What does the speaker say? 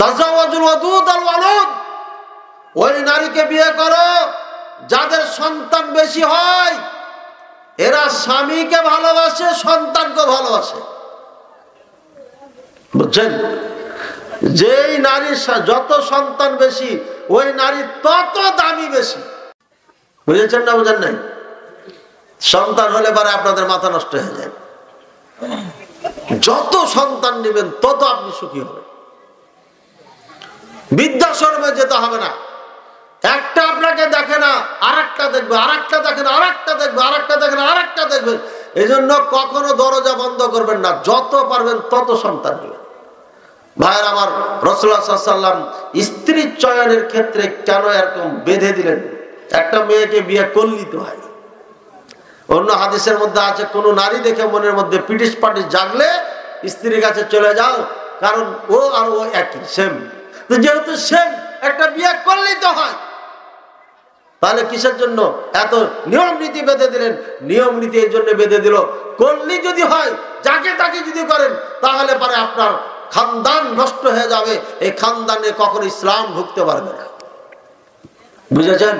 তাজাওয়াজুল ওয়াদুদ আল ওয়ালুদ, ওই নারীকে বিয়ে করো যাদের সন্তান বেশি হয়। এরা স্বামীকে ভালোবাসে, সন্তানকে ভালোবাসে। বুঝছেন? যেই নারীর যত সন্তান বেশি, ওই নারী তত দামি বেশি। বুঝেছেন না বুঝেন নাই? সন্তান হলে পরে আপনাদের মাথা নষ্ট হয়ে যায়। যত সন্তান নেবেন তত আপনি সুখী হবেন। বৃদ্ধাশ্রমে যেতে হবে না। একটা আপনাকে দেখে না, আরেকটা দেখবে, আরেকটা দেখে না, আরেকটা দেখবে, আরেকটা দেখে না, আরেকটা দেখবে। এই জন্য কখনো দরজা বন্ধ করবেন না, যত পারবেন তত সন্তান নেবেন। ভাইয়ের আমার, রাসূলুল্লাহ সাল্লাল্লাহু আলাইহি ওয়াসাল্লাম স্ত্রী চয়নের ক্ষেত্রে কেন এরকম বেঁধে দিলেন? একটা মেয়েকে বিয়ে করলেই তো হয়। অন্য হাদিসের মধ্যে আছে, কোন নারী দেখে মনের মধ্যে পিটিশ পাটিশ জাগলে স্ত্রীর কাছে চলে যাও, কারণ ও আর ও একই, সেম। তো যেহেতু সেম, একটা বিয়ে করলেই তো হয়, তাহলে কিসের জন্য এত নিয়ম নীতি বেঁধে দিলেন? নিয়ম নীতি এই জন্য বেঁধে দিল, করলেই যদি হয়, যাকে তাকে যদি করেন, তাহলে পরে আপনার খানদান নষ্ট হয়ে যাবে। এই খানদানে কখনো ইসলাম ঢুকতে পারবে না। বুঝেছেন?